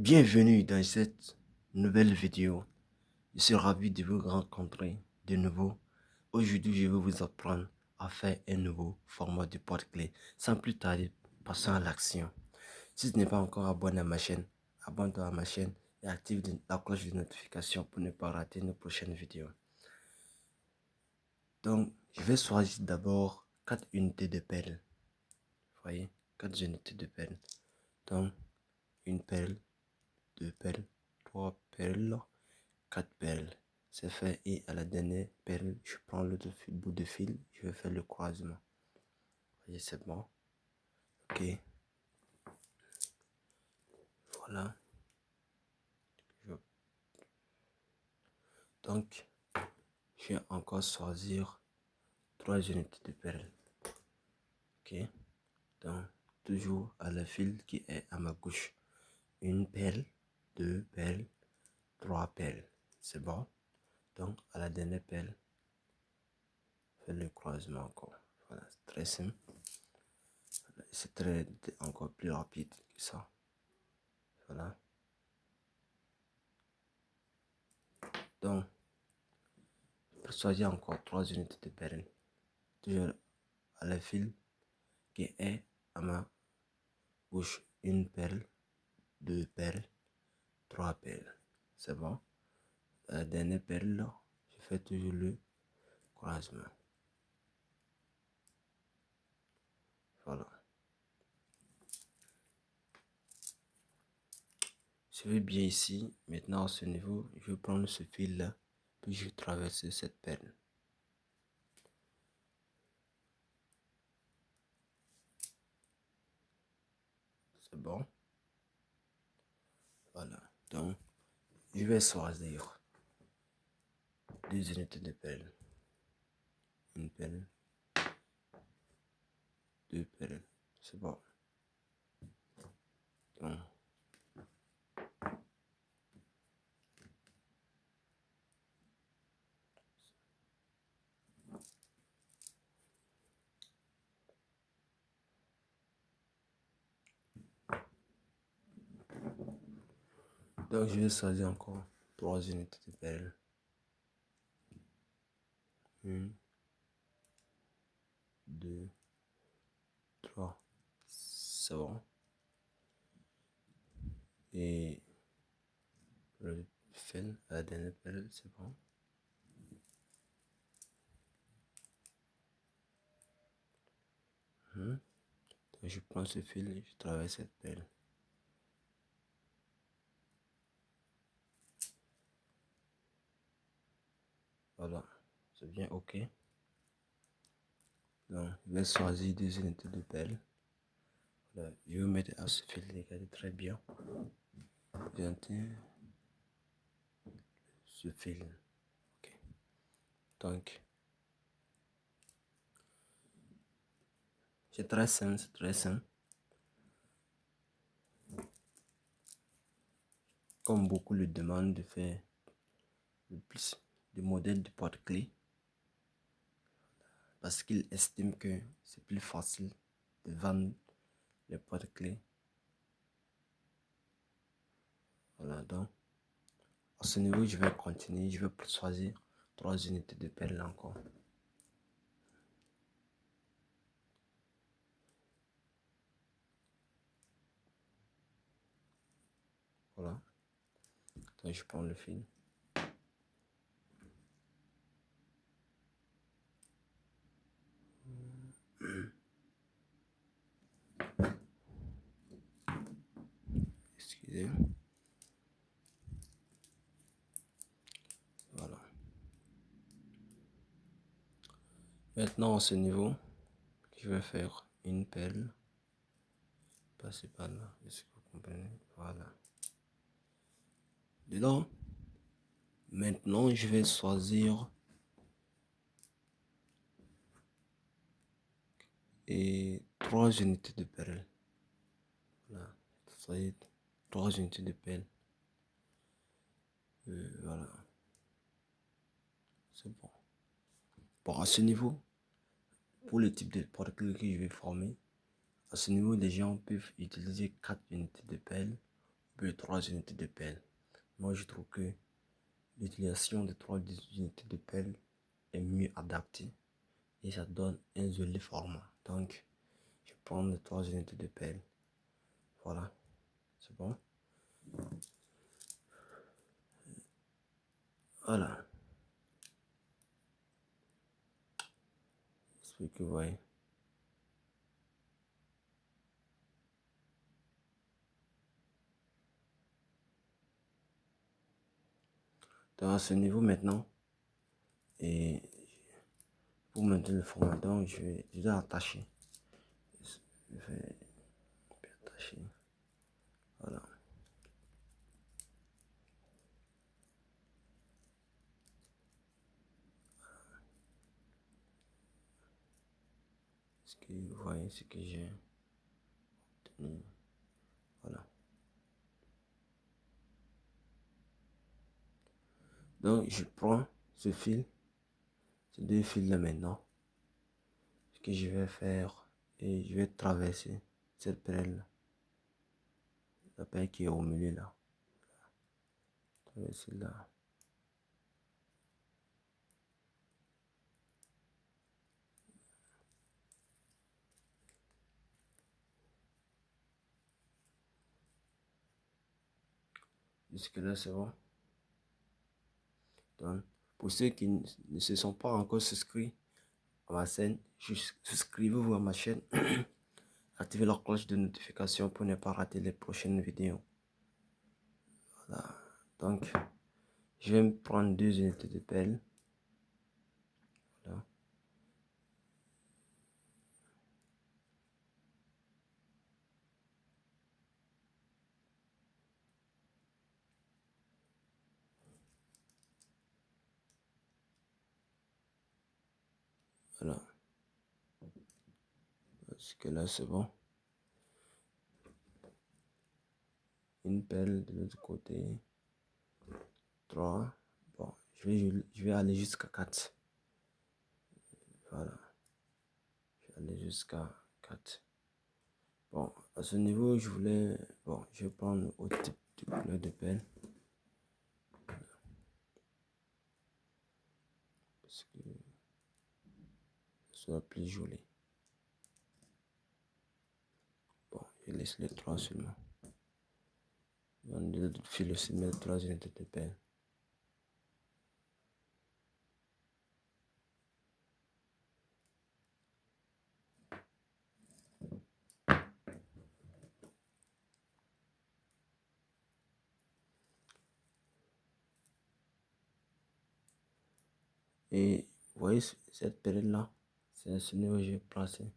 Bienvenue dans cette nouvelle vidéo. Je suis ravi de vous rencontrer de nouveau. Aujourd'hui, je vais vous apprendre à faire un nouveau format de porte-clés. Sans plus tarder, passons à l'action. Si tu n'es pas encore abonné à ma chaîne, abonne-toi à ma chaîne et active la cloche de notification pour ne pas rater nos prochaines vidéos. Donc, je vais choisir d'abord 4 unités de perles. Vous voyez, 4 unités de perles. Donc, une perle, 2 perles, 3 perles, 4 perles. C'est fait et à la dernière perle, je prends le bout de fil, je vais faire le croisement. Vous voyez, c'est bon. Ok. Voilà. Donc, je vais encore choisir 3 unités de perles. Ok. Donc, toujours à la fil qui est à ma gauche. Une perle, 2 perles, 3 perles. C'est bon. Donc, à la dernière perle, fais le croisement encore. Voilà, c'est très simple. C'est encore plus rapide que ça. Voilà. Donc, je choisir encore 3 unités de perles. Toujours à la fil qui est à ma gauche. Une perle, 2 perles, 3 perles. C'est bon. La dernière perle, je fais toujours le croisement. Voilà. Je vais bien ici. Maintenant, à ce niveau, je vais prendre ce fil-là, puis je vais traverser cette perle. C'est bon. Voilà. Donc, je vais choisir 2 unités de perles. Une perle, 2 perles. C'est bon. Donc, je vais choisir encore 3 unités de perles. Une, 2, 3. C'est bon. Et le fil à la dernière perle, c'est bon. Donc, je prends ce fil et je traverse cette perle. Voilà, c'est bien ok. Donc, je vais choisir 2 unités de perles. Voilà, je vais mettre à ce fil, regardez très bien. J'entends ce fil. Ok. Donc, c'est très simple, c'est très simple. Comme beaucoup le demandent de faire le plus de modèles de porte-clés, parce qu'ils estiment que c'est plus facile de vendre les porte-clés. Voilà, donc à ce niveau, je vais continuer, je vais choisir 3 unités de perles encore. Voilà, donc je prends le fil. Excusez. Voilà. Maintenant, à ce niveau, je vais faire une perle. Passer par là. Est-ce que vous comprenez? Voilà. Dedans, maintenant, je vais choisir et 3 unités de perles. Voilà. Choisir 3 unités de perles. Voilà. C'est bon. Bon, à ce niveau, pour le type de porte-clés que je vais former, à ce niveau, les gens peuvent utiliser 4 unités de perles, plus de 3 unités de pelle. Moi, je trouve que l'utilisation de 3 unités de pelle est mieux adaptée et ça donne un joli format. Donc, je prends les 3 unités de pelle. Voilà, c'est bon. Voilà. J'espère que vous voyez. Donc, à ce niveau maintenant, et pour maintenir le format, donc je dois attacher. Je vais attacher. Voilà. Est-ce que vous voyez ce que j'ai obtenu? Voilà. Donc, je prends ce fil, ces deux fils là maintenant. Ce que je vais faire, et je vais traverser cette pelle, la pelle qui est au milieu là. Traverser là. Jusque là, c'est bon. Donc, pour ceux qui ne se sont pas encore souscrits à ma chaîne, souscrivez-vous à ma chaîne. Activez la cloche de notification pour ne pas rater les prochaines vidéos. Voilà. Donc, je vais me prendre 2 unités de pelle. Voilà. Voilà. Parce que là, c'est bon. Une pelle de l'autre côté. 3. Bon, je vais aller jusqu'à 4. Voilà. Je vais aller jusqu'à 4. Bon, à ce niveau, je voulais... Bon, je vais prendre autre type de couleur de pelle. Parce que ce soit plus joli. Bon, je laisse les 3 seulement. Dans l'autre fil aussi, mes 3 unités de pelle. Et vous voyez cette période-là, c'est à ce niveau que j'ai placé.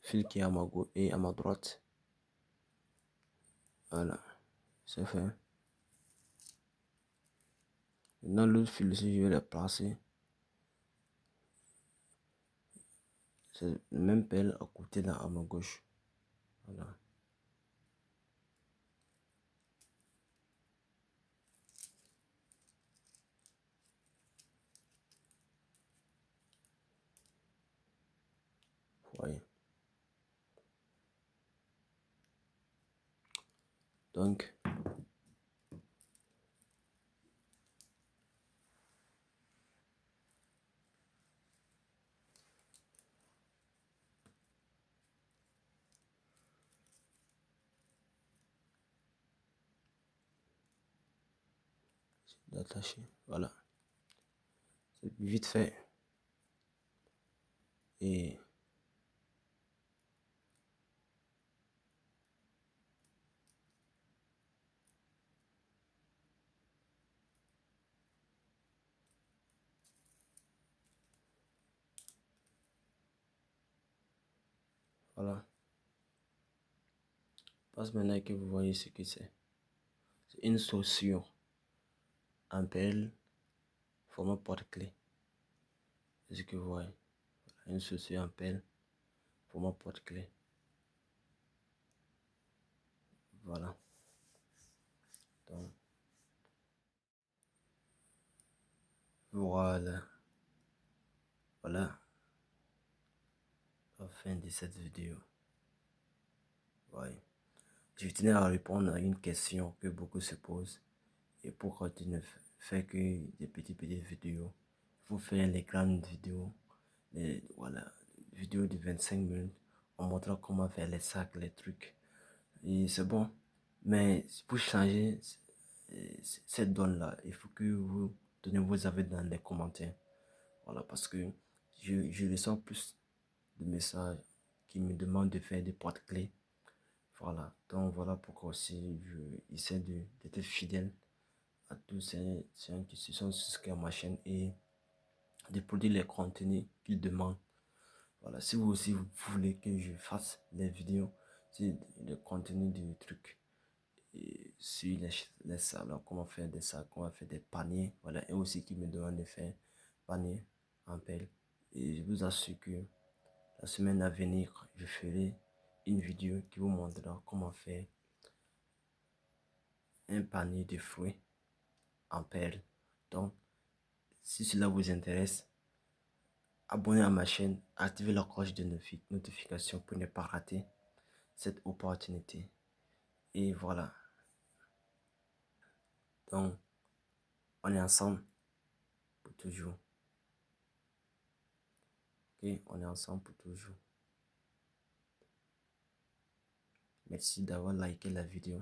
Fil qui est à ma gauche et à ma droite. Voilà, c'est fait. Maintenant, l'autre fil aussi, je vais le placer. C'est le même pelle à côté là, à ma gauche. Voilà. Vous voyez. Donc, d'attacher. Voilà. C'est vite fait. Et voilà. Parce maintenant que vous voyez ce que c'est. C'est une chaussure en pelle format porte-clés. C'est ce que vous voyez. Une chaussure en pelle format porte-clés. Voilà. Donc, voilà. Voilà. La fin de cette vidéo. Ouais. je tenais à répondre à une question que beaucoup se posent. Et pourquoi tu ne fais que des petites vidéos? Il faut faire les grandes vidéos, voilà, vidéos de 25 minutes en montrant comment faire les sacs, les trucs. Et c'est bon. Mais pour changer cette donne-là, il faut que vous donnez vos avis dans les commentaires. Voilà, parce que je reçois plus de messages qui me demandent de faire des porte-clés. Voilà, donc voilà pourquoi aussi je essaie d'être fidèle à tous ces gens qui se sont souscrits à ma chaîne et de produire les contenus qu'ils demandent. Voilà, si vous aussi vous voulez que je fasse des vidéos sur le contenu du truc et sur les salons, comment faire des sacs, comment faire des paniers, voilà, et aussi qui me demandent de faire panier en pelle. Et je vous assure que la semaine à venir, je ferai une vidéo qui vous montrera comment faire un panier de fruits en perles. Donc, si cela vous intéresse, abonnez à ma chaîne, activez la cloche de notification pour ne pas rater cette opportunité. Et voilà. Donc, on est ensemble pour toujours. Ok, on est ensemble pour toujours. Merci d'avoir liké la vidéo.